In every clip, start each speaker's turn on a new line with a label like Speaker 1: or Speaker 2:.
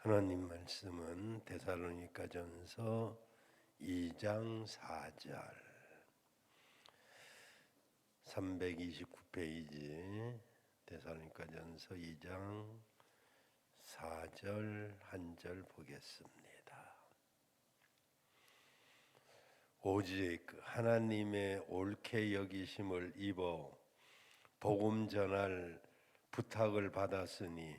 Speaker 1: 하나님 말씀은 데살로니가전서 2장 4절 329페이지 데살로니가전서 2장 4절 한 절 보겠습니다. 오직 하나님의 옳게 여기심을 입어 복음 전할 부탁을 받았으니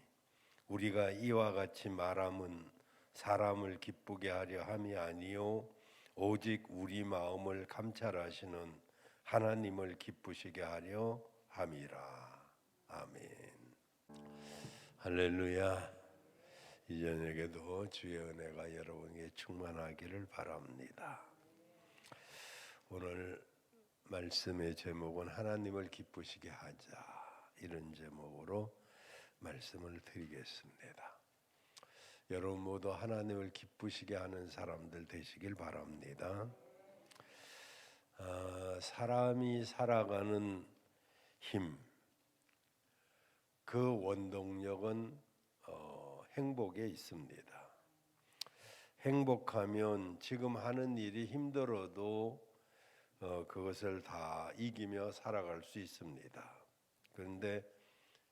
Speaker 1: 우리가 이와 같이 말함은 사람을 기쁘게 하려 함이 아니요 오직 우리 마음을 감찰하시는 하나님을 기쁘시게 하려 함이라. 아멘. 할렐루야. 이 저녁에도 주의 은혜가 여러분에게 충만하기를 바랍니다. 오늘 말씀의 제목은 하나님을 기쁘시게 하자, 이런 제목으로 말씀을 드리겠습니다. 여러분 모두 하나님을 기쁘시게 하는 사람들 되시길 바랍니다. 사람이 살아가는 힘, 그 원동력은 행복에 있습니다. 행복하면 지금 하는 일이 힘들어도 그것을 다 이기며 살아갈 수 있습니다. 그런데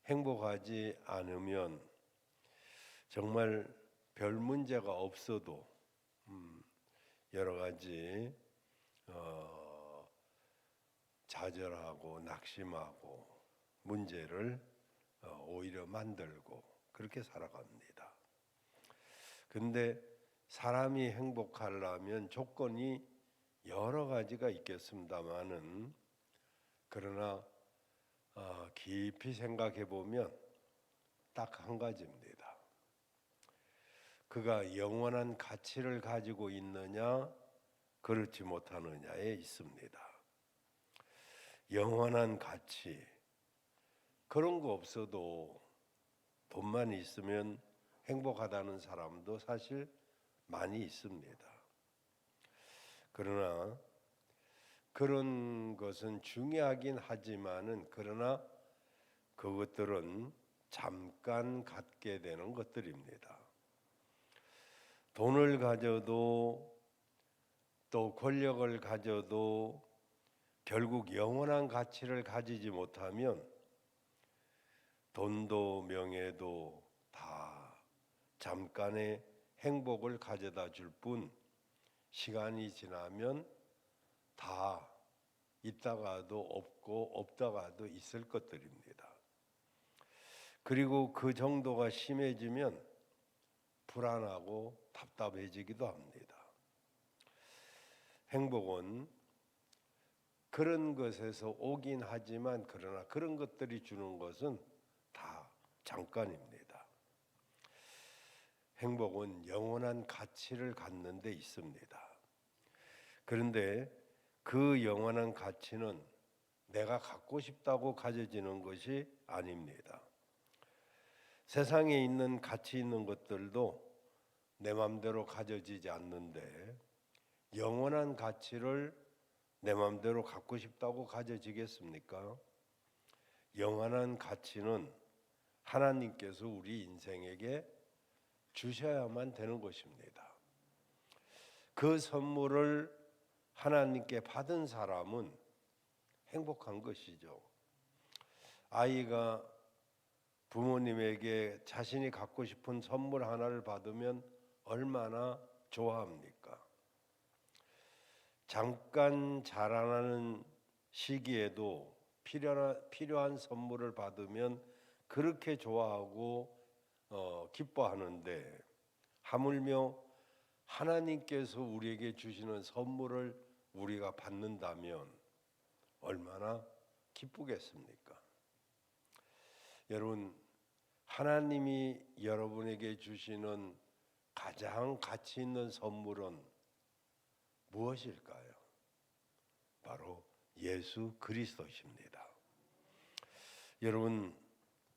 Speaker 1: 행복하지 않으면 정말 별 문제가 없어도 여러 가지 좌절하고 낙심하고 문제를 오히려 만들고 그렇게 살아갑니다. 근데 사람이 행복하려면 조건이 여러 가지가 있겠습니다만은 그러나 깊이 생각해 보면 딱 한 가지입니다. 그가 영원한 가치를 가지고 있느냐 그렇지 못하느냐에 있습니다. 영원한 가치, 그런 거 없어도 돈만 있으면 행복하다는 사람도 사실 많이 있습니다. 그러나 그런 것은 중요하긴 하지만은 그러나 그것들은 잠깐 갖게 되는 것들입니다. 돈을 가져도 또 권력을 가져도 결국 영원한 가치를 가지지 못하면 돈도 명예도 다 잠깐의 행복을 가져다 줄 뿐 시간이 지나면 다 있다가도 없고 없다가도 있을 것들입니다. 그리고 그 정도가 심해지면 불안하고 답답해지기도 합니다. 행복은 그런 것에서 오긴 하지만 그러나 그런 것들이 주는 것은 다 잠깐입니다. 행복은 영원한 가치를 갖는 데 있습니다. 그런데 그 영원한 가치는 내가 갖고 싶다고 가져지는 것이 아닙니다. 세상에 있는 가치 있는 것들도 내 마음대로 가져지지 않는데 영원한 가치를 내 마음대로 갖고 싶다고 가져지겠습니까? 영원한 가치는 하나님께서 우리 인생에게 주셔야만 되는 것입니다. 그 선물을 하나님께 받은 사람은 행복한 것이죠. 아이가 부모님에게 자신이 갖고 싶은 선물 하나를 받으면 얼마나 좋아합니까? 잠깐 자라나는 시기에도 필요한 선물을 받으면 그렇게 좋아하고 기뻐하는데 하물며 하나님께서 우리에게 주시는 선물을 우리가 받는다면 얼마나 기쁘겠습니까? 여러분, 하나님이 여러분에게 주시는 가장 가치 있는 선물은 무엇일까요? 바로 예수 그리스도십니다. 여러분,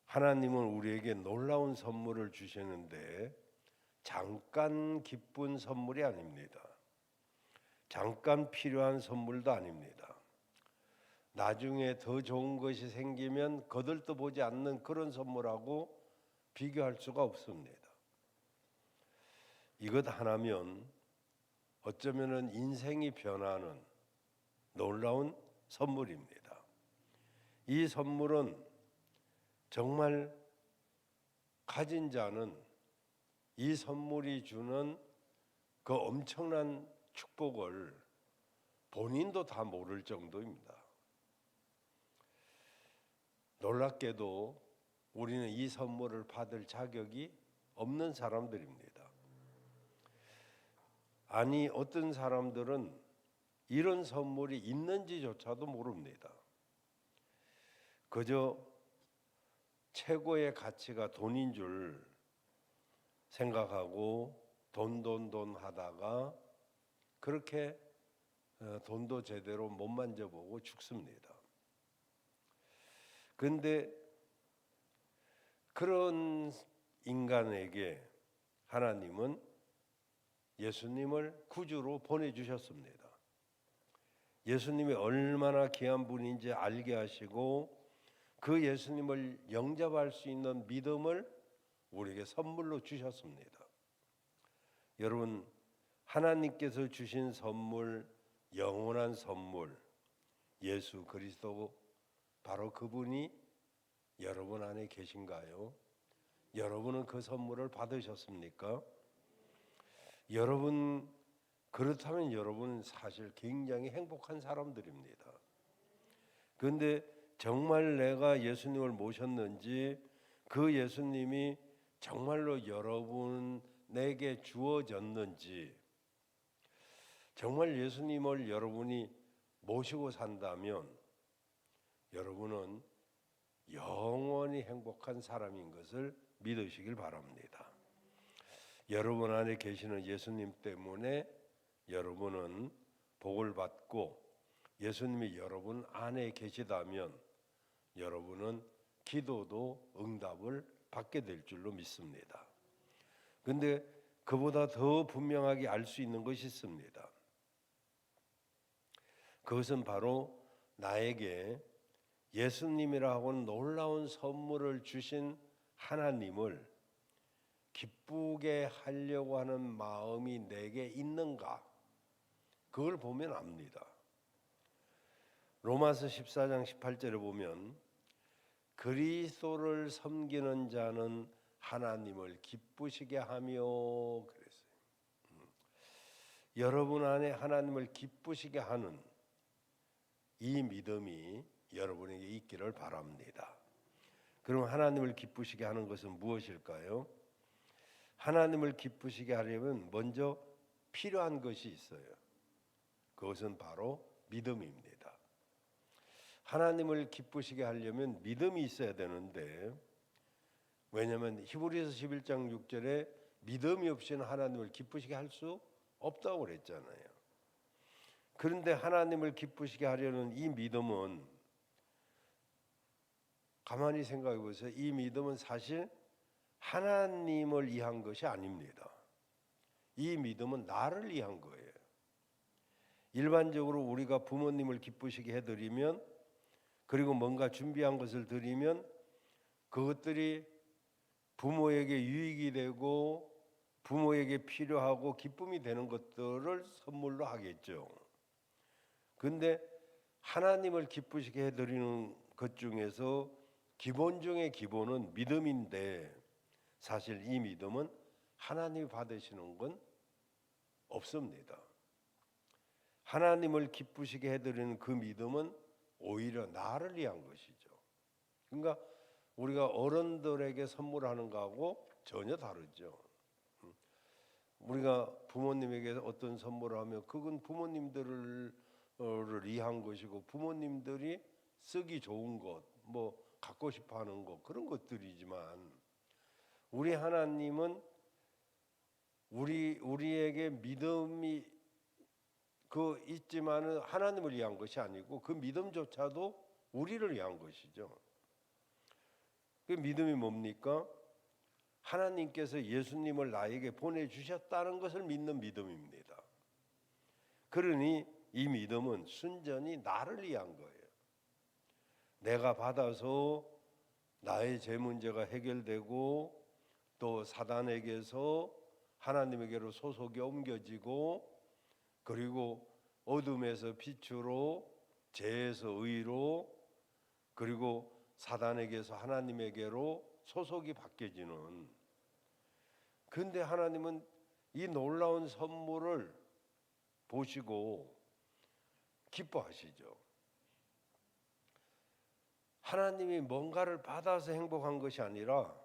Speaker 1: 하나님은 우리에게 놀라운 선물을 주시는데 잠깐 기쁜 선물이 아닙니다. 잠깐 필요한 선물도 아닙니다. 나중에 더 좋은 것이 생기면 거들떠보지 않는 그런 선물하고 비교할 수가 없습니다. 이것 하나면 어쩌면은 인생이 변하는 놀라운 선물입니다. 이 선물은 정말 가진 자는 이 선물이 주는 그 엄청난 축복을 본인도 다 모를 정도입니다. 놀랍게도 우리는 이 선물을 받을 자격이 없는 사람들입니다. 아니, 어떤 사람들은 이런 선물이 있는지조차도 모릅니다. 그저 최고의 가치가 돈인 줄 생각하고 돈 하다가 그렇게 돈도 제대로 못 만져보고 죽습니다. 그런데 그런 인간에게 하나님은 예수님을 구주로 보내주셨습니다. 예수님이 얼마나 귀한 분인지 알게 하시고 그 예수님을 영접할 수 있는 믿음을 우리에게 선물로 주셨습니다. 여러분, 하나님께서 주신 선물, 영원한 선물, 예수 그리스도, 바로 그분이 여러분 안에 계신가요? 여러분은 그 선물을 받으셨습니까? 여러분, 그렇다면 여러분은 사실 굉장히 행복한 사람들입니다. 그런데 정말 내가 예수님을 모셨는지, 그 예수님이 정말로 여러분에게 주어졌는지, 정말 예수님을 여러분이 모시고 산다면 여러분은 영원히 행복한 사람인 것을 믿으시길 바랍니다. 여러분 안에 계시는 예수님 때문에 여러분은 복을 받고, 예수님이 여러분 안에 계시다면 여러분은 기도도 응답을 받게 될 줄로 믿습니다. 그런데 그보다 더 분명하게 알 수 있는 것이 있습니다. 그것은 바로 나에게 예수님이라 하는 놀라운 선물을 주신 하나님을 기쁘게 하려고 하는 마음이 내게 있는가, 그걸 보면 압니다. 로마서 14장 18절에 보면 그리스도를 섬기는 자는 하나님을 기쁘시게 하며 그랬어요. 여러분 안에 하나님을 기쁘시게 하는 이 믿음이 여러분에게 있기를 바랍니다. 그럼 하나님을 기쁘시게 하는 것은 무엇일까요? 하나님을 기쁘시게 하려면 먼저 필요한 것이 있어요. 그것은 바로 믿음입니다. 하나님을 기쁘시게 하려면 믿음이 있어야 되는데, 왜냐하면 히브리서 11장 6절에 믿음이 없이는 하나님을 기쁘시게 할 수 없다고 그랬잖아요. 그런데 하나님을 기쁘시게 하려는 이 믿음은, 가만히 생각해 보세요. 이 믿음은 사실 하나님을 위한 것이 아닙니다. 이 믿음은 나를 위한 거예요. 일반적으로 우리가 부모님을 기쁘시게 해드리면, 그리고 뭔가 준비한 것을 드리면 그것들이 부모에게 유익이 되고 부모에게 필요하고 기쁨이 되는 것들을 선물로 하겠죠. 그런데 하나님을 기쁘시게 해드리는 것 중에서 기본 중의 기본은 믿음인데, 사실 이 믿음은 하나님이 받으시는 건 없습니다. 하나님을 기쁘시게 해드리는 그 믿음은 오히려 나를 위한 것이죠. 그러니까 우리가 어른들에게 선물하는 거하고 전혀 다르죠. 우리가 부모님에게 어떤 선물을 하면 그건 부모님들을 위한 것이고, 부모님들이 쓰기 좋은 것, 뭐 갖고 싶어하는 것, 그런 것들이지만, 우리 하나님은 우리에게 믿음이 있지만은 하나님을 위한 것이 아니고, 그 믿음조차도 우리를 위한 것이죠. 그 믿음이 뭡니까? 하나님께서 예수님을 나에게 보내주셨다는 것을 믿는 믿음입니다. 그러니 이 믿음은 순전히 나를 위한 거예요. 내가 받아서 나의 죄 문제가 해결되고, 또 사단에게서 하나님에게로 소속이 옮겨지고, 그리고 어둠에서 빛으로, 죄에서 의로, 그리고 사단에게서 하나님에게로 소속이 바뀌어지는. 근데 하나님은 이 놀라운 선물을 보시고 기뻐하시죠. 하나님이 뭔가를 받아서 행복한 것이 아니라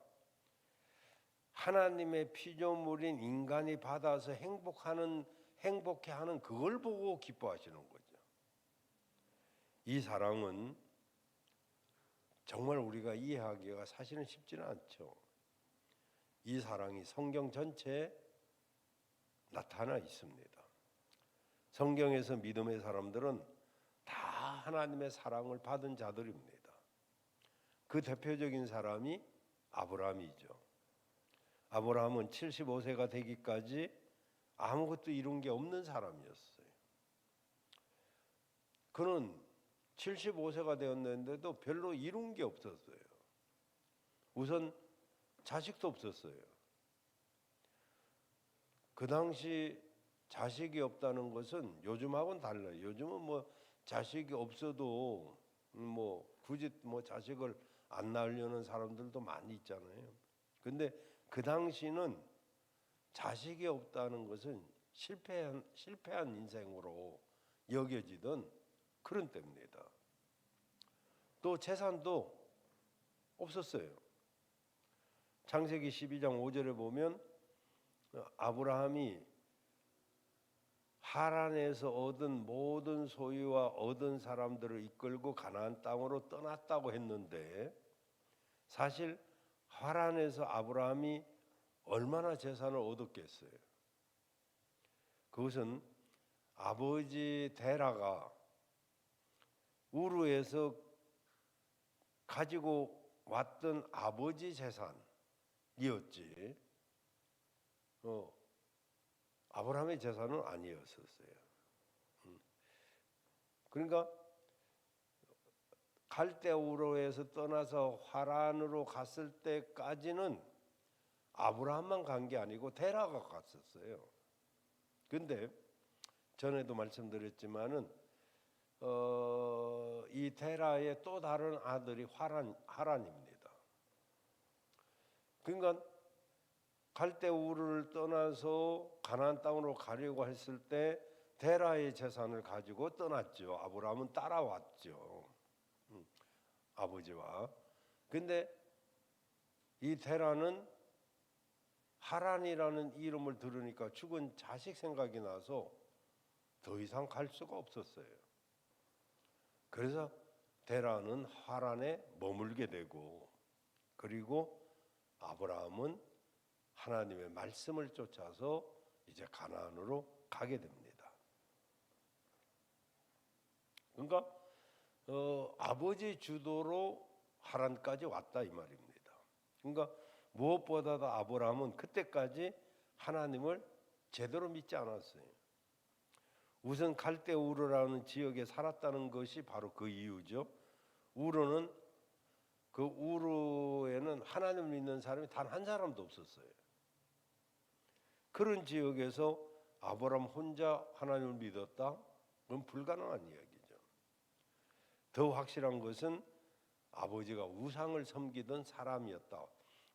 Speaker 1: 하나님의 피조물인 인간이 받아서 행복해하는 그걸 보고 기뻐하시는 거죠. 이 사랑은 정말 우리가 이해하기가 사실은 쉽지는 않죠. 이 사랑이 성경 전체에 나타나 있습니다. 성경에서 믿음의 사람들은 다 하나님의 사랑을 받은 자들입니다. 그 대표적인 사람이 아브라함이죠. 아브라함은 75세가 되기까지 아무것도 이룬 게 없는 사람이었어요. 그는 75세가 되었는데도 별로 이룬 게 없었어요. 우선 자식도 없었어요. 그 당시 자식이 없다는 것은 요즘하고는 달라요. 요즘은 뭐 자식이 없어도 굳이 자식을 안 낳으려는 사람들도 많이 있잖아요. 근데 그 당시는 자식이 없다는 것은 실패한 인생으로 여겨지던 그런 때입니다. 또 재산도 없었어요. 창세기 12장 5절에 보면 아브라함이 하란에서 얻은 모든 소유와 얻은 사람들을 이끌고 가나안 땅으로 떠났다고 했는데, 사실 하란에서 아브라함이 얼마나 재산을 얻었겠어요? 그것은 아버지 데라가 우르에서 가지고 왔던 아버지 재산이었지 아브라함의 재산은 아니었었어요. 그러니까 갈대우르에서 떠나서 하란으로 갔을 때까지는 아브라함만 간 게 아니고 데라가 갔었어요. 근데 전에도 말씀드렸지만은 이 데라의 또 다른 아들이 하란입니다. 그러니까 갈대우르를 떠나서 가나안 땅으로 가려고 했을 때 데라의 재산을 가지고 떠났죠. 아브라함은 따라왔죠. 아버지와. 근데 이 데라는 하란이라는 이름을 들으니까 죽은 자식 생각이 나서 더 이상 갈 수가 없었어요. 그래서 데라는 하란에 머물게 되고, 그리고 아브라함은 하나님의 말씀을 쫓아서 이제 가나안으로 가게 됩니다. 그러니까 아버지 주도로 하란까지 왔다 이 말입니다. 그러니까 무엇보다도 아브라함은 그때까지 하나님을 제대로 믿지 않았어요. 우선 갈대우르라는 지역에 살았다는 것이 바로 그 이유죠. 그 우르에는 하나님을 믿는 사람이 단 한 사람도 없었어요. 그런 지역에서 아브라함 혼자 하나님을 믿었다? 그건 불가능한 이야기죠. 더 확실한 것은 아버지가 우상을 섬기던 사람이었다.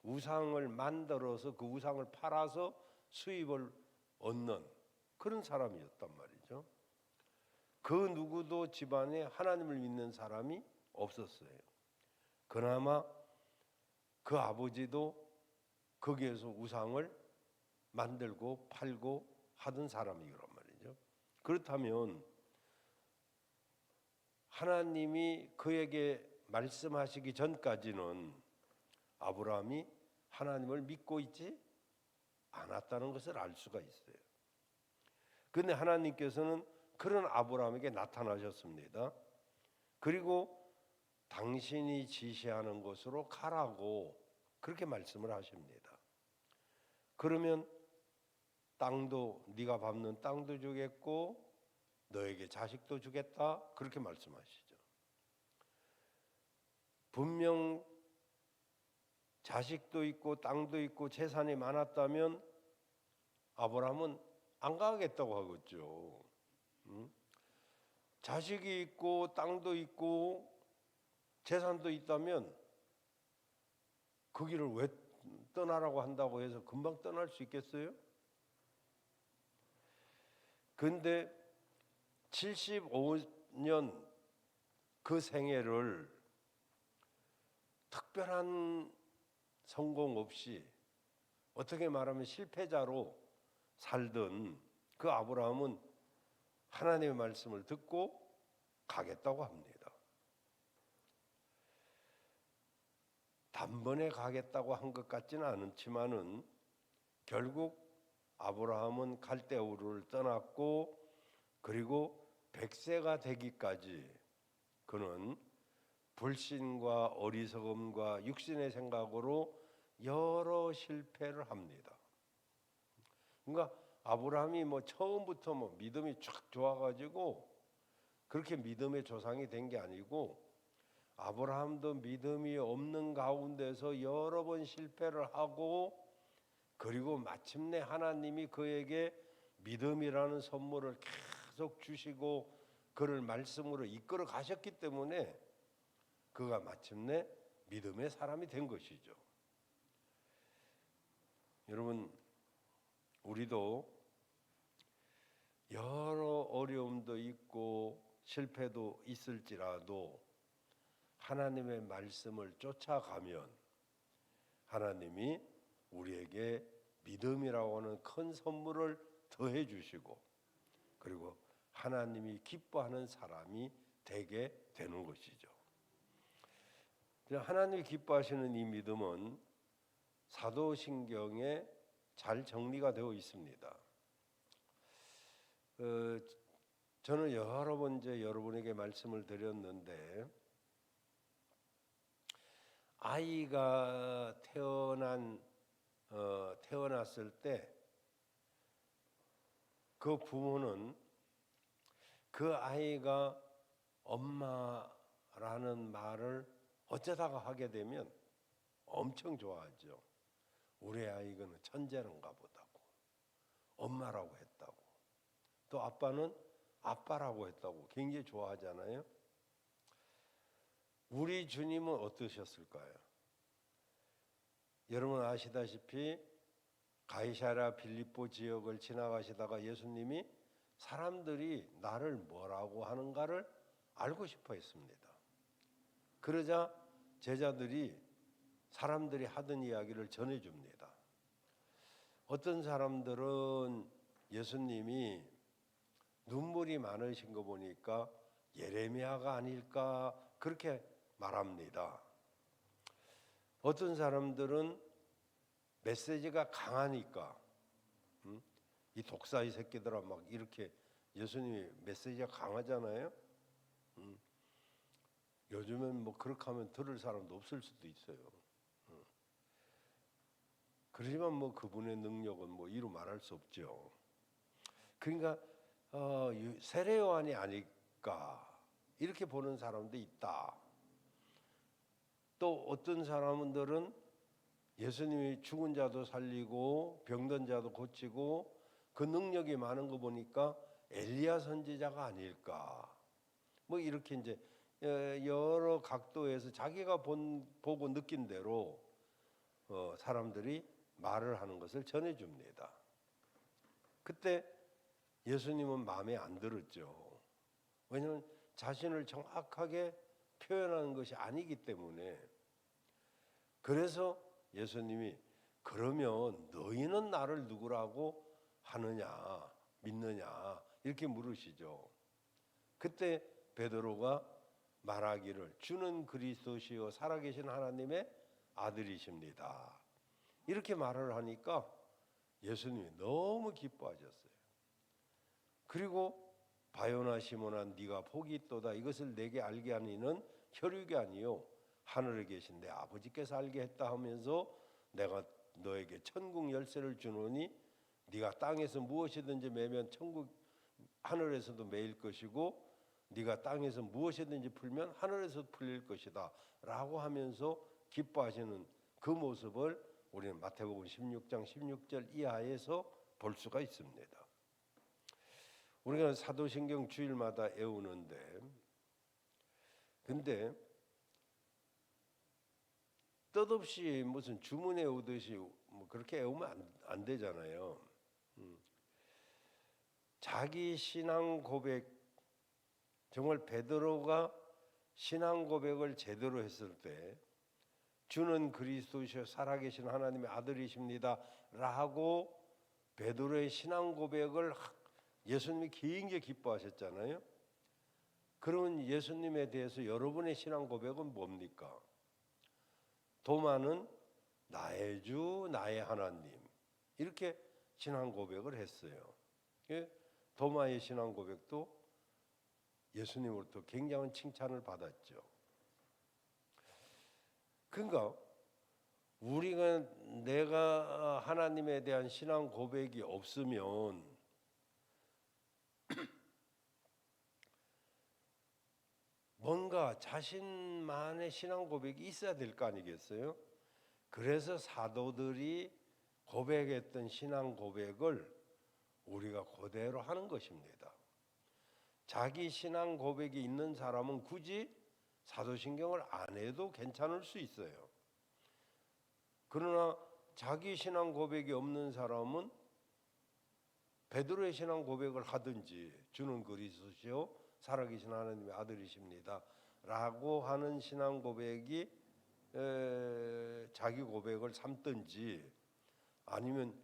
Speaker 1: 우상을 만들어서 그 우상을 팔아서 수입을 얻는 그런 사람이었단 말이죠. 그 누구도 집안에 하나님을 믿는 사람이 없었어요. 그나마 그 아버지도 거기에서 우상을 만들고 팔고 하던 사람이란 말이죠. 그렇다면 하나님이 그에게 말씀하시기 전까지는 아브라함이 하나님을 믿고 있지 않았다는 것을 알 수가 있어요. 그런데 하나님께서는 그런 아브라함에게 나타나셨습니다. 그리고 당신이 지시하는 곳으로 가라고 그렇게 말씀을 하십니다. 그러면 땅도 네가 밟는 땅도 주겠고 너에게 자식도 주겠다 그렇게 말씀하시죠. 분명 자식도 있고 땅도 있고 재산이 많았다면 아브라함은 안 가겠다고 하겠죠. 응? 자식이 있고 땅도 있고 재산도 있다면 그 길을 왜 떠나라고 한다고 해서 금방 떠날 수 있겠어요? 근데 75년 그 생애를 특별한 성공 없이 어떻게 말하면 실패자로 살던 그 아브라함은 하나님의 말씀을 듣고 가겠다고 합니다. 단번에 가겠다고 한 것 같지는 않지만은 결국 아브라함은 갈대우를 떠났고 그리고 100세가 되기까지 그는 불신과 어리석음과 육신의 생각으로 여러 실패를 합니다. 그러니까 아브라함이 처음부터 믿음이 쫙 좋아가지고 그렇게 믿음의 조상이 된 게 아니고 아브라함도 믿음이 없는 가운데서 여러 번 실패를 하고 그리고 마침내 하나님이 그에게 믿음이라는 선물을 계속 주시고 그를 말씀으로 이끌어 가셨기 때문에 그가 마침내 믿음의 사람이 된 것이죠. 여러분, 우리도 여러 어려움도 있고 실패도 있을지라도 하나님의 말씀을 쫓아가면 하나님이 우리에게 믿음이라고 하는 큰 선물을 더해 주시고 그리고 하나님이 기뻐하는 사람이 되게 되는 것이죠. 하나님이 기뻐하시는 이 믿음은 사도신경에 잘 정리가 되어 있습니다. 저는 여러 번 이제 여러분에게 말씀을 드렸는데 아이가 태어났을 때 그 부모는 그 아이가 엄마라는 말을 어쩌다가 하게 되면 엄청 좋아하죠. 우리 아이가 천재인가 보다고 엄마라고 했다고 또 아빠는 아빠라고 했다고 굉장히 좋아하잖아요. 우리 주님은 어떠셨을까요? 여러분 아시다시피 가이사랴 빌립보 지역을 지나가시다가 예수님이 사람들이 나를 뭐라고 하는가를 알고 싶어 했습니다. 그러자 제자들이 사람들이 하던 이야기를 전해줍니다. 어떤 사람들은 예수님이 눈물이 많으신 거 보니까 예레미야가 아닐까 그렇게 말합니다. 어떤 사람들은 메시지가 강하니까 이 독사의 새끼들아 막 이렇게 예수님이 메시지가 강하잖아요. 요즘은 그렇게 하면 들을 사람도 없을 수도 있어요. 그렇지만 그분의 능력은 이루 말할 수 없죠. 그러니까 세례 요한이 아닐까 이렇게 보는 사람도 있다. 또 어떤 사람들은 예수님이 죽은 자도 살리고 병든 자도 고치고 그 능력이 많은 거 보니까 엘리야 선지자가 아닐까. 이렇게 이제 여러 각도에서 자기가 보고 느낀 대로 사람들이 말을 하는 것을 전해줍니다. 그때 예수님은 마음에 안 들었죠. 왜냐하면 자신을 정확하게 표현하는 것이 아니기 때문에. 그래서 예수님이 그러면 너희는 나를 누구라고 하느냐 믿느냐 이렇게 물으시죠. 그때 베드로가 말하기를 주는 그리스도시요 살아계신 하나님의 아들이십니다. 이렇게 말을 하니까 예수님이 너무 기뻐하셨어요. 그리고 바요나 시몬아 네가 복이 있도다. 이것을 내게 알게 하는 이는 혈육이 아니요 하늘에 계신 내 아버지께서 알게 했다 하면서 내가 너에게 천국 열쇠를 주노니 네가 땅에서 무엇이든지 매면 천국 하늘에서도 매일 것이고 네가 땅에서 무엇이든지 풀면 하늘에서 풀릴 것이다 라고 하면서 기뻐하시는 그 모습을 우리는 마태복음 16장 16절 이하에서 볼 수가 있습니다. 우리가 사도신경 주일마다 외우는데, 근데 뜻없이 무슨 주문 외우듯이 뭐 그렇게 외우면 안 되잖아요. 자기 신앙 고백, 정말 베드로가 신앙 고백을 제대로 했을 때 주는 그리스도시요 살아계신 하나님의 아들이십니다 라고 베드로의 신앙 고백을 예수님이 굉장히 기뻐하셨잖아요. 그런 예수님에 대해서 여러분의 신앙 고백은 뭡니까? 도마는 나의 주 나의 하나님, 이렇게 신앙 고백을 했어요. 도마의 신앙 고백도 예수님으로부터 굉장한 칭찬을 받았죠. 그러니까 내가 하나님에 대한 신앙 고백이 없으면 뭔가 자신만의 신앙 고백이 있어야 될 거 아니겠어요? 그래서 사도들이 고백했던 신앙 고백을 우리가 그대로 하는 것입니다. 자기 신앙 고백이 있는 사람은 굳이 사도신경을 안 해도 괜찮을 수 있어요. 그러나 자기 신앙 고백이 없는 사람은 베드로의 신앙 고백을 하든지 주는 그리스도시요 살아계신 하나님의 아들이십니다 라고 하는 신앙 고백이 자기 고백을 삼든지, 아니면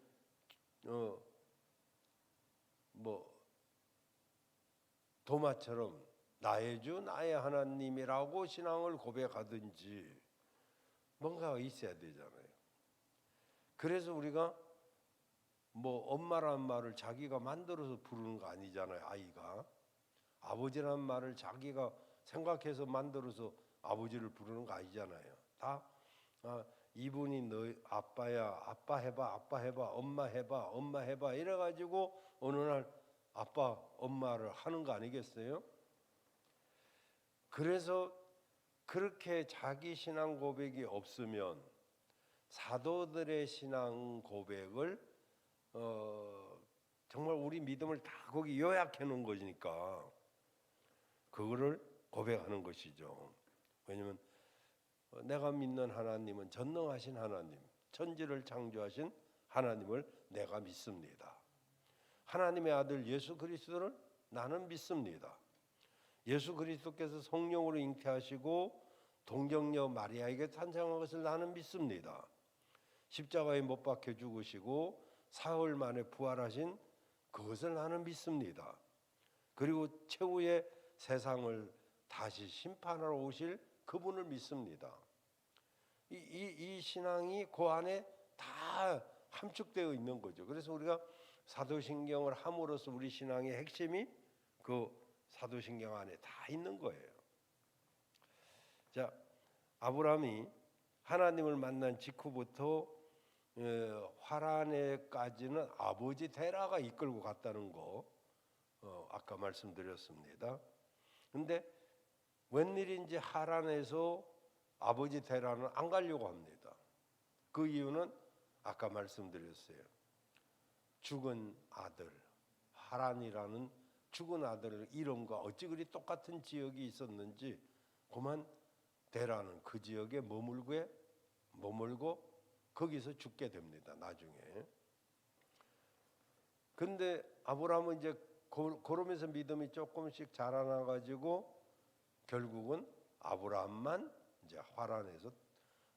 Speaker 1: 도마처럼 나의 주 나의 하나님이라고 신앙을 고백하든지 뭔가가 있어야 되잖아요. 그래서 우리가 엄마라는 말을 자기가 만들어서 부르는 거 아니잖아요. 아이가 아버지라는 말을 자기가 생각해서 만들어서 아버지를 부르는 거 아니잖아요. 다 이분이 너 아빠야, 아빠 해봐, 아빠 해봐, 엄마 해봐, 엄마 해봐 이래가지고 어느 날 아빠, 엄마를 하는 거 아니겠어요? 그래서 그렇게 자기 신앙 고백이 없으면 사도들의 신앙 고백을 정말 우리 믿음을 다 거기 요약해 놓은 거니까 그거를 고백하는 것이죠. 왜냐하면 내가 믿는 하나님은 전능하신 하나님, 천지를 창조하신 하나님을 내가 믿습니다. 하나님의 아들 예수 그리스도를 나는 믿습니다. 예수 그리스도께서 성령으로 잉태하시고 동정녀 마리아에게 탄생한 것을 나는 믿습니다. 십자가에 못 박혀 죽으시고 사흘 만에 부활하신 그것을 나는 믿습니다. 그리고 최후의 세상을 다시 심판하러 오실 그분을 믿습니다. 이 신앙이 그 안에 다 함축되어 있는 거죠. 그래서 우리가 사도신경을 함으로써 우리 신앙의 핵심이 그 사도신경 안에 다 있는 거예요. 자, 아브라함이 하나님을 만난 직후부터 하란에까지는 아버지 데라가 이끌고 갔다는 거 아까 말씀드렸습니다. 근데 웬일인지 하란에서 아버지 데라는 안 가려고 합니다. 그 이유는 아까 말씀드렸어요. 죽은 아들, 하란이라는 죽은 아들 이름과 어찌 그리 똑같은 지역이 있었는지 그만 데라는 그 지역에 머물고 거기서 죽게 됩니다. 나중에. 근데 아브라함은 이제 그러면서 믿음이 조금씩 자라나 가지고 결국은 아브라함만 이제 하란에서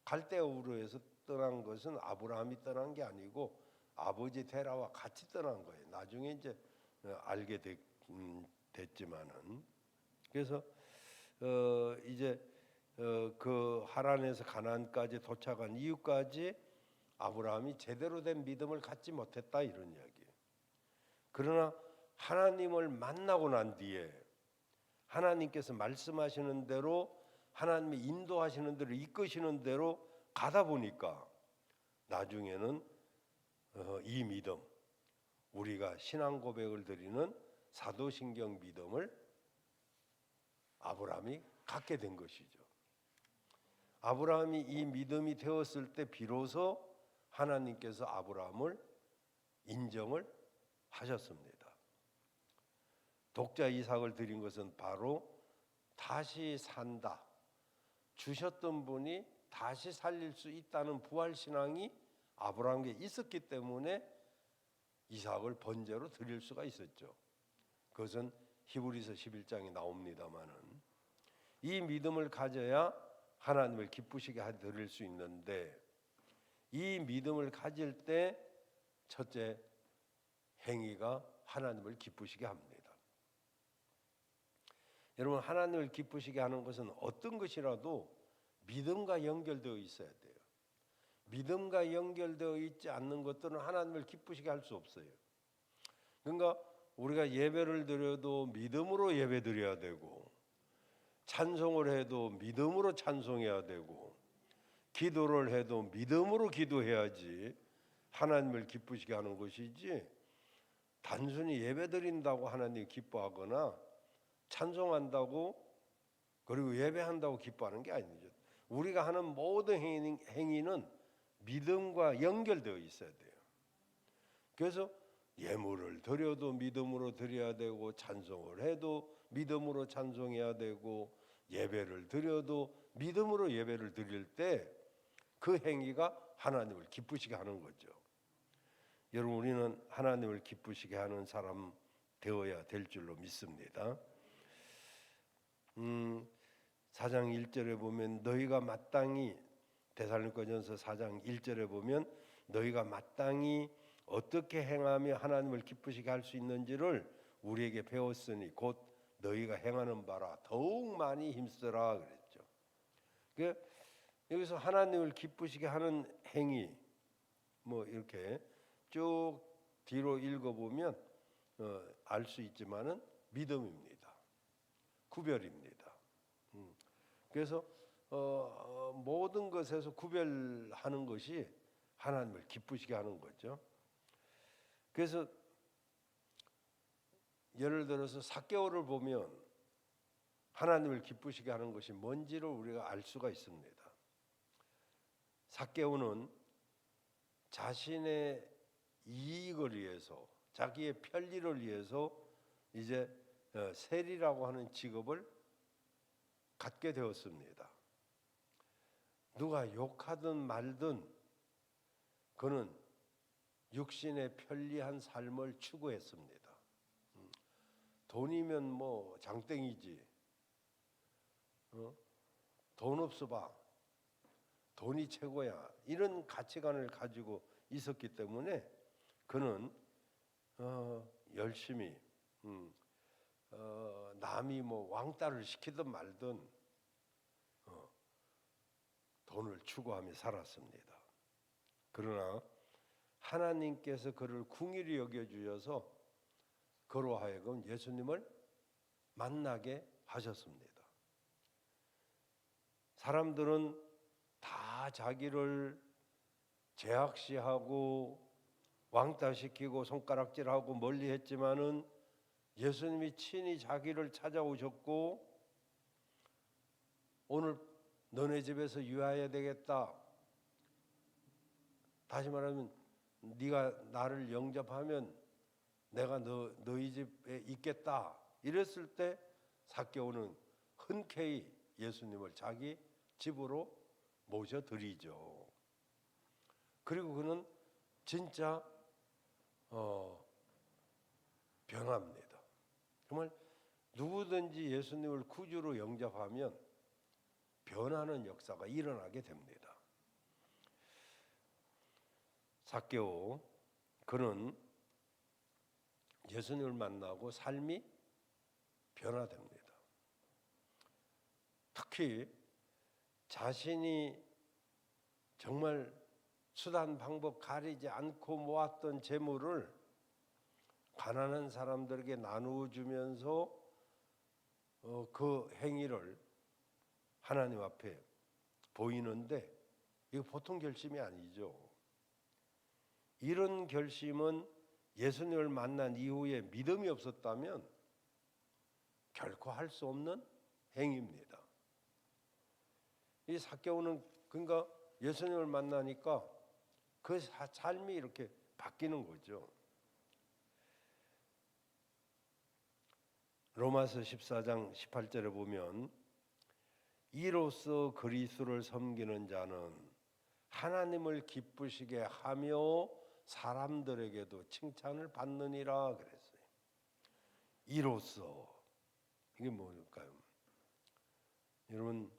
Speaker 1: 갈대우르에서 떠난 것은 아브라함이 떠난 게 아니고 아버지 데라와 같이 떠난 거예요. 나중에 이제 알게 됐지만은. 그래서 이제 그 하란에서 가나안까지 도착한 이유까지 아브라함이 제대로 된 믿음을 갖지 못했다 이런 이야기예요. 그러나 하나님을 만나고 난 뒤에 하나님께서 말씀하시는 대로 하나님이 인도하시는 대로 이끄시는 대로 가다 보니까 나중에는 이 믿음, 우리가 신앙 고백을 드리는 사도신경 믿음을 아브라함이 갖게 된 것이죠. 아브라함이 이 믿음이 되었을 때 비로소 하나님께서 아브라함을 인정을 하셨습니다. 독자 이삭을 드린 것은 바로 다시 산다, 주셨던 분이 다시 살릴 수 있다는 부활신앙이 아브라함에게 있었기 때문에 이삭을 번제로 드릴 수가 있었죠. 그것은 히브리서 11장에 나옵니다마는 이 믿음을 가져야 하나님을 기쁘시게 해 드릴 수 있는데, 이 믿음을 가질 때 첫째 행위가 하나님을 기쁘시게 합니다. 여러분, 하나님을 기쁘시게 하는 것은 어떤 것이라도 믿음과 연결되어 있어야 돼요. 믿음과 연결되어 있지 않는 것들은 하나님을 기쁘시게 할 수 없어요. 그러니까 우리가 예배를 드려도 믿음으로 예배 드려야 되고, 찬송을 해도 믿음으로 찬송해야 되고, 기도를 해도 믿음으로 기도해야지 하나님을 기쁘시게 하는 것이지, 단순히 예배 드린다고 하나님 기뻐하거나 찬송한다고 그리고 예배한다고 기뻐하는 게 아니죠. 우리가 하는 모든 행위는 믿음과 연결되어 있어야 돼요. 그래서 예물을 드려도 믿음으로 드려야 되고, 찬송을 해도 믿음으로 찬송해야 되고, 예배를 드려도 믿음으로 예배를 드릴 때 그 행위가 하나님을 기쁘시게 하는 거죠. 여러분, 우리는 하나님을 기쁘시게 하는 사람 되어야 될 줄로 믿습니다. 4장 1절에 보면 너희가 마땅히, 데살로니가전서 4장 1절에 보면 너희가 마땅히 어떻게 행하며 하나님을 기쁘시게 할 수 있는지를 우리에게 배웠으니 곧 너희가 행하는 바라 더욱 많이 힘쓰라 그랬죠. 여기서 하나님을 기쁘시게 하는 행위 뭐 이렇게 쭉 뒤로 읽어보면 알 수 있지만은 믿음입니다. 구별입니다. 그래서 모든 것에서 구별하는 것이 하나님을 기쁘시게 하는 거죠. 그래서 예를 들어서 삭개오를 보면 하나님을 기쁘시게 하는 것이 뭔지를 우리가 알 수가 있습니다. 삭개오는 자신의 이익을 위해서, 자기의 편리를 위해서 이제 세리라고 하는 직업을 갖게 되었습니다. 누가 욕하든 말든 그는 육신의 편리한 삶을 추구했습니다. 돈이면 뭐 장땡이지, 돈 없어 봐, 돈이 최고야, 이런 가치관을 가지고 있었기 때문에 그는 열심히 남이 뭐 왕따를 시키든 말든 돈을 추구하며 살았습니다. 그러나 하나님께서 그를 궁일이 여겨주셔서 그로 하여금 예수님을 만나게 하셨습니다. 사람들은 다 자기를 제약시하고 왕따시키고 손가락질하고 멀리했지만은 예수님이 친히 자기를 찾아오셨고, 오늘 너네 집에서 유하해야 되겠다, 다시 말하면 네가 나를 영접하면 내가 너희 집에 있겠다, 이랬을 때 삭개오는 흔쾌히 예수님을 자기 집으로 모셔드리죠. 그리고 그는 진짜 변합니다. 정말 누구든지 예수님을 구주로 영접하면 변하는 역사가 일어나게 됩니다. 삭개오, 그는 예수님을 만나고 삶이 변화됩니다. 특히 자신이 정말 수단 방법 가리지 않고 모았던 재물을 가난한 사람들에게 나누어 주면서 그 행위를 하나님 앞에 보이는데, 이거 보통 결심이 아니죠. 이런 결심은 예수님을 만난 이후에 믿음이 없었다면 결코 할 수 없는 행위입니다. 이 삭개오는 그러니까 예수님을 만나니까 그 삶이 이렇게 바뀌는 거죠. 로마서 14장 18절에 보면 이로써 그리스도를 섬기는 자는 하나님을 기쁘시게 하며 사람들에게도 칭찬을 받느니라 그랬어요. 이로써 이게 뭘까요? 여러분,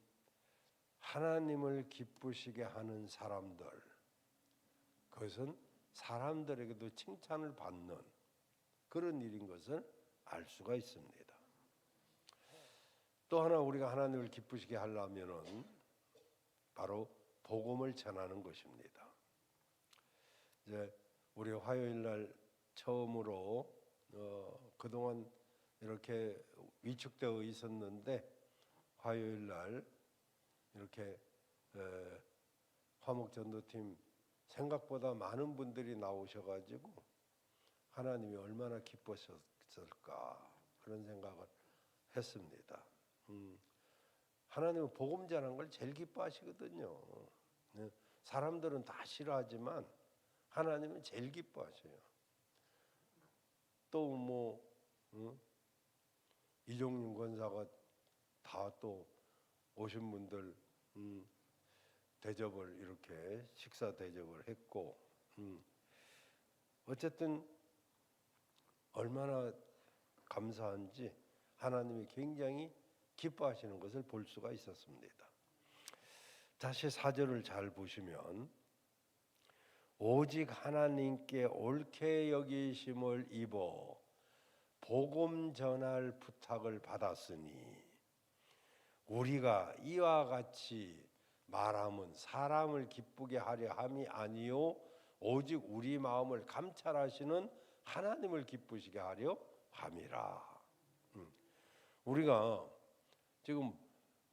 Speaker 1: 하나님을 기쁘시게 하는 사람들, 그것은 사람들에게도 칭찬을 받는 그런 일인 것을 알 수가 있습니다. 또 하나 우리가 하나님을 기쁘시게 하려면은 바로 복음을 전하는 것입니다. 이제 우리 화요일 날 처음으로 그동안 이렇게 위축되어 있었는데 화요일 날 이렇게 화목전도팀 생각보다 많은 분들이 나오셔가지고 하나님이 얼마나 기뻤을까 그런 생각을 했습니다. 하나님은 복음 전하는 걸 제일 기뻐하시거든요. 사람들은 다 싫어하지만 하나님은 제일 기뻐하셔요. 또 뭐 이종윤 권사가 다 또 오신 분들 대접을 이렇게 식사 대접을 했고 어쨌든 얼마나 감사한지 하나님이 굉장히 기뻐하시는 것을 볼 수가 있었습니다. 다시 4절을 잘 보시면 오직 하나님께 옳게 여기심을 입어 복음 전할 부탁을 받았으니 우리가 이와 같이 말함은 사람을 기쁘게 하려 함이 아니요 오직 우리 마음을 감찰하시는 하나님을 기쁘시게 하려 함이라. 우리가 지금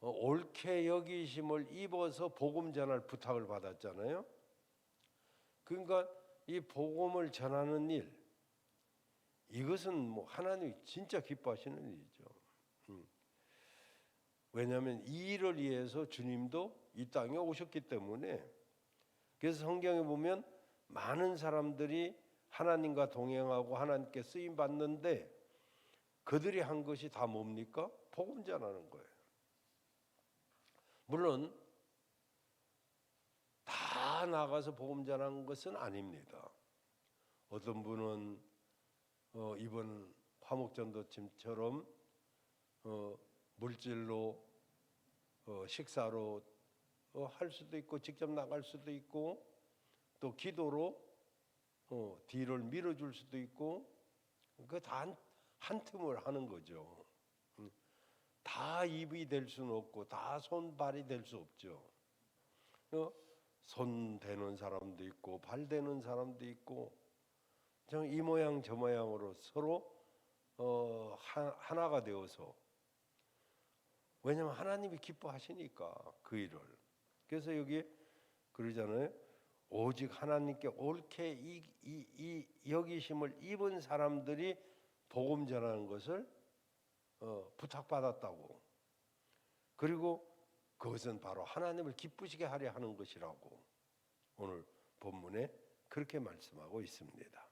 Speaker 1: 옳게 여기심을 입어서 복음 전할 부탁을 받았잖아요. 그러니까 이 복음을 전하는 일, 이것은 뭐 하나님이 진짜 기뻐하시는 일이죠. 왜냐하면 이 일을 위해서 주님도 이 땅에 오셨기 때문에. 그래서 성경에 보면 많은 사람들이 하나님과 동행하고 하나님께 쓰임 받는데 그들이 한 것이 다 뭡니까? 복음 전하는 거예요. 물론 다 나가서 복음 전하는 것은 아닙니다. 어떤 분은 이번 화목전도팀처럼 물질로 식사로 할 수도 있고 직접 나갈 수도 있고 또 기도로 뒤를 밀어줄 수도 있고 그 다 한 틈을 하는 거죠. 다 입이 될 수는 없고 다 손발이 될 수 없죠. 손 대는 사람도 있고 발 대는 사람도 있고 이 모양 저 모양으로 서로 하나가 되어서, 왜냐하면 하나님이 기뻐하시니까 그 일을. 그래서 여기 그러잖아요. 오직 하나님께 옳게 이 여기심을 입은 사람들이 복음 전하는 것을 부탁받았다고. 그리고 그것은 바로 하나님을 기쁘시게 하려 하는 것이라고 오늘 본문에 그렇게 말씀하고 있습니다.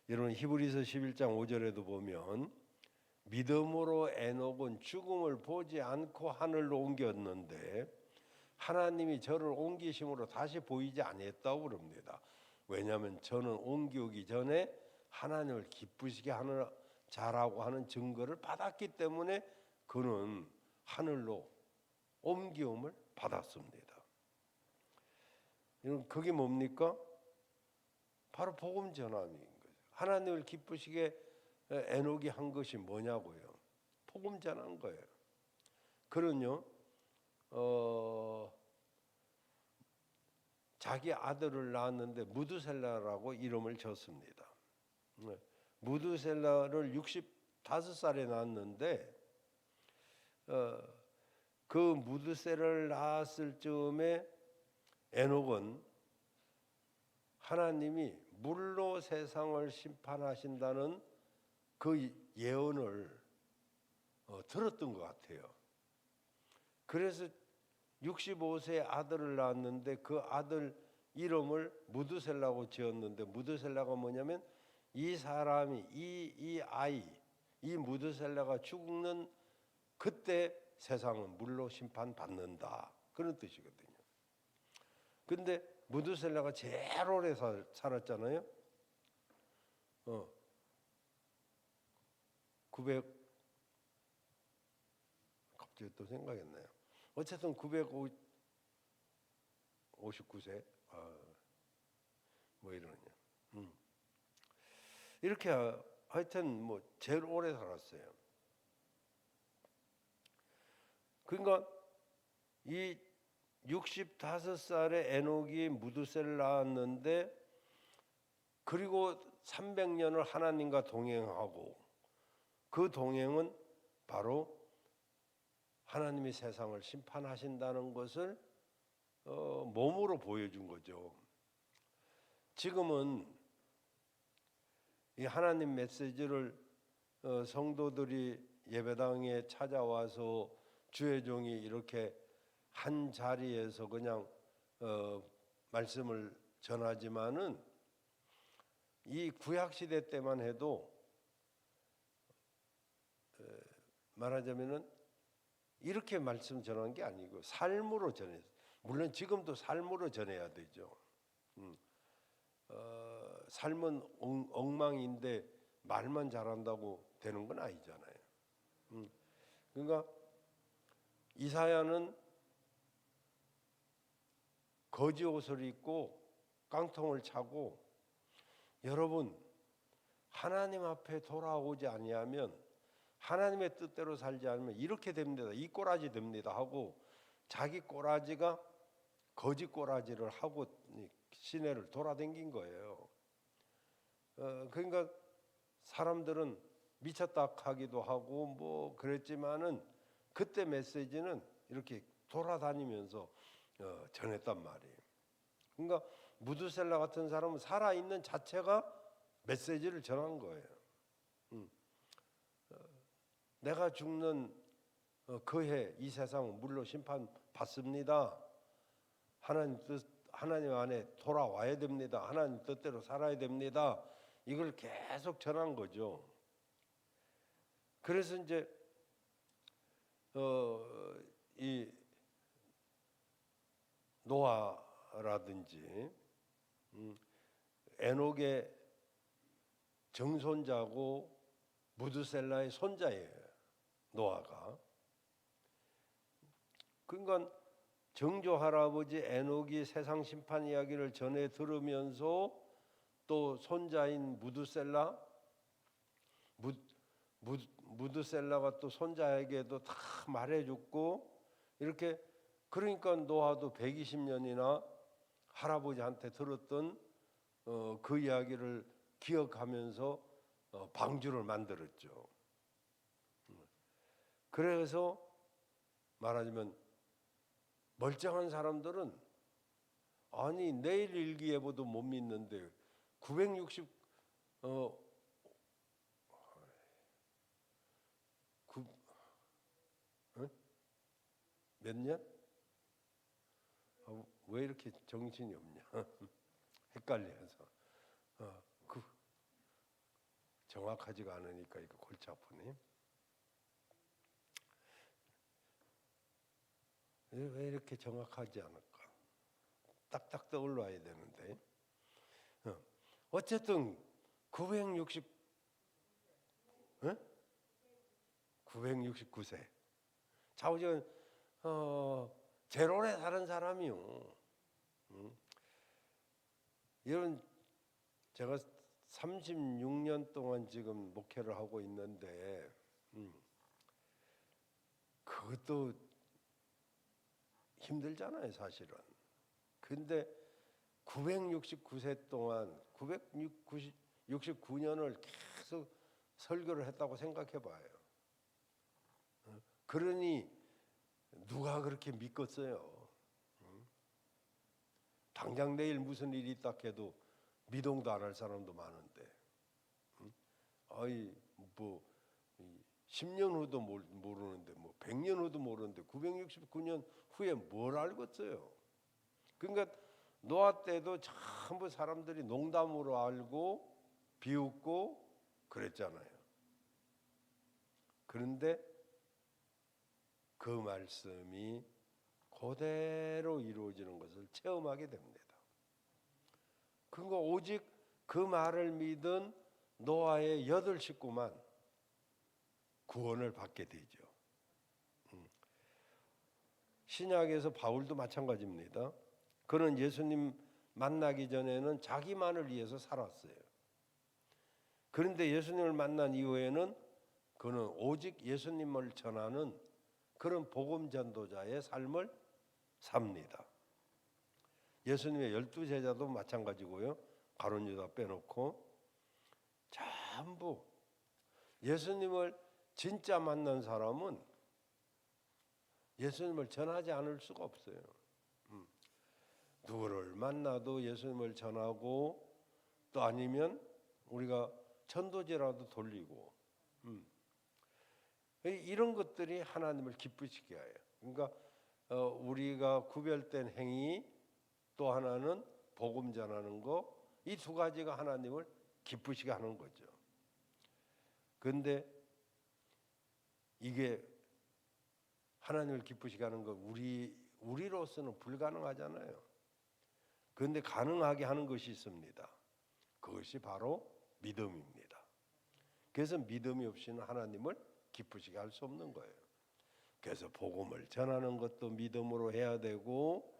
Speaker 1: 여러분 히브리서 11장 5절에도 보면 믿음으로 에녹은 죽음을 보지 않고 하늘로 옮겼는데 하나님이 저를 옮기심으로 다시 보이지 아니했다고 그럽니다. 왜냐하면 저는 옮기기 전에 하나님을 기쁘시게 하는 자라고 하는 증거를 받았기 때문에 그는 하늘로 옮기움을 받았습니다. 여러분 그게 뭡니까? 바로 복음 전함인 거죠. 하나님을 기쁘시게 에녹이 한 것이 뭐냐고요? 복음 전한 거예요. 그는요 자기 아들을 낳았는데 무두셀라라고 이름을 졌습니다. 무두셀라를 65살에 낳았는데 그 무두셀라를 낳았을 즈음에 에녹은 하나님이 물로 세상을 심판하신다는 그 예언을 들었던 것 같아요. 그래서 65세의 아들을 낳았는데 그 아들 이름을 무드셀라고 지었는데, 무드셀라가 뭐냐면 이 사람이 이 아이 이 무드셀라가 죽는 그때 세상은 물로 심판받는다, 그런 뜻이거든요. 근데 무드셀라가 제일 오래 살았잖아요. 900 갑자기 또 생각이 안 나요. 어쨌든 959세 뭐 이러냐. 이렇게 하여튼 뭐 제일 오래 살았어요. 그러니까 이 65살에 에녹이 무드셀 낳았는데, 그리고 300년을 하나님과 동행하고, 그 동행은 바로 하나님이 세상을 심판하신다는 것을 몸으로 보여준 거죠. 지금은 이 하나님 메시지를 성도들이 예배당에 찾아와서 주의 종이 이렇게 한 자리에서 그냥 말씀을 전하지만은, 이 구약 시대 때만 해도 말하자면은 이렇게 말씀 전한 게 아니고 삶으로 전했어요. 물론 지금도 삶으로 전해야 되죠. 삶은 엉망인데 말만 잘한다고 되는 건 아니잖아요. 그러니까 이사야는 거지 옷을 입고 깡통을 차고, 여러분 하나님 앞에 돌아오지 아니하면, 하나님의 뜻대로 살지 않으면 이렇게 됩니다, 이 꼬라지 됩니다 하고, 자기 꼬라지가 거지 꼬라지를 하고 시내를 돌아다닌 거예요. 그러니까 사람들은 미쳤다 하기도 하고 뭐 그랬지만은, 그때 메시지는 이렇게 돌아다니면서 전했단 말이에요. 그러니까 무드셀라 같은 사람은 살아있는 자체가 메시지를 전한 거예요. 내가 죽는 그 해 이 세상은 물로 심판받습니다. 하나님 안에 돌아와야 됩니다. 하나님 뜻대로 살아야 됩니다. 이걸 계속 전한 거죠. 그래서 이제 이 노아라든지 에녹의 정손자고 무드셀라의 손자예요, 노아가. 그러니까 정조 할아버지 에녹이 세상 심판 이야기를 전해 들으면서, 또 손자인 무드셀라가 또 손자에게도 다 말해줬고, 이렇게. 그러니까 노아도 120년이나 할아버지한테 들었던 그 이야기를 기억하면서 방주를 만들었죠. 그래서 말하자면 멀쩡한 사람들은 아니 내일 일기예보도 못 믿는데 960 몇 년? 왜 이렇게 정신이 없냐? 헷갈려서 정확하지가 않으니까 이거 골치 아프네. 왜 이렇게 정확하지 않을까? 딱딱 떠올라야 되는데. 어쨌든 969세. 자우지간 제일 오래 사는 사람이요. 이런, 제가 36년 동안 지금 목회를 하고 있는데, 그것도 힘들잖아요, 사실은. 근데 969세 동안 969년을 계속 설교를 했다고 생각해 봐요. 그러니 누가 그렇게 믿겠어요? 당장 내일 무슨 일이 있다 해도 미동도 안 할 사람도 많은데, 아이 뭐 10년 후도 모르는데, 뭐 100년 후도 모르는데 969년 후에 뭘 알겠어요? 그러니까 노아 때도 전부 사람들이 농담으로 알고 비웃고 그랬잖아요. 그런데 그 말씀이 그대로 이루어지는 것을 체험하게 됩니다. 그거 오직 그 말을 믿은 노아의 8 식구만 구원을 받게 되죠. 신약에서 바울도 마찬가지입니다. 그는 예수님 만나기 전에는 자기만을 위해서 살았어요. 그런데 예수님을 만난 이후에는 그는 오직 예수님을 전하는 그런 복음 전도자의 삶을 삽니다. 예수님의 12 제자도 마찬가지고요. 가룟 유다 빼놓고 전부 예수님을 진짜 만난 사람은 예수님을 전하지 않을 수가 없어요. 누구를 만나도 예수님을 전하고 또 아니면 우리가 전도제라도 돌리고 이런 것들이 하나님을 기쁘시게 해요. 그러니까 우리가 구별된 행위 또 하나는 복음 전하는 거, 이 2 가지가 하나님을 기쁘시게 하는 거죠. 그런데 이게 하나님을 기쁘시게 하는 거 우리로서는 불가능하잖아요. 그런데 가능하게 하는 것이 있습니다. 그것이 바로 믿음입니다. 그래서 믿음이 없이는 하나님을 기쁘시게 할 수 없는 거예요. 그래서 복음을 전하는 것도 믿음으로 해야 되고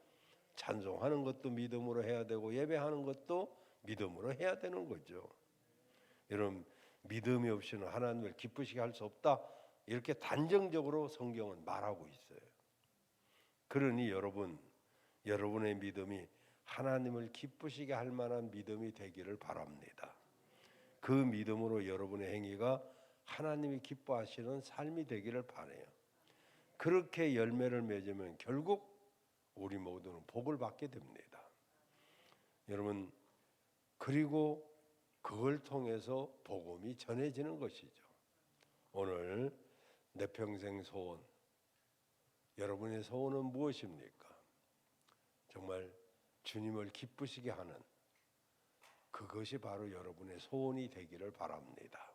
Speaker 1: 찬송하는 것도 믿음으로 해야 되고 예배하는 것도 믿음으로 해야 되는 거죠. 여러분, 믿음이 없이는 하나님을 기쁘시게 할 수 없다, 이렇게 단정적으로 성경은 말하고 있어요. 그러니 여러분의 믿음이 하나님을 기쁘시게 할 만한 믿음이 되기를 바랍니다. 그 믿음으로 여러분의 행위가 하나님이 기뻐하시는 삶이 되기를 바라요. 그렇게 열매를 맺으면 결국 우리 모두는 복을 받게 됩니다. 여러분, 그리고 그걸 통해서 복음이 전해지는 것이죠. 오늘 내 평생 소원, 여러분의 소원은 무엇입니까? 정말 주님을 기쁘시게 하는 그것이 바로 여러분의 소원이 되기를 바랍니다.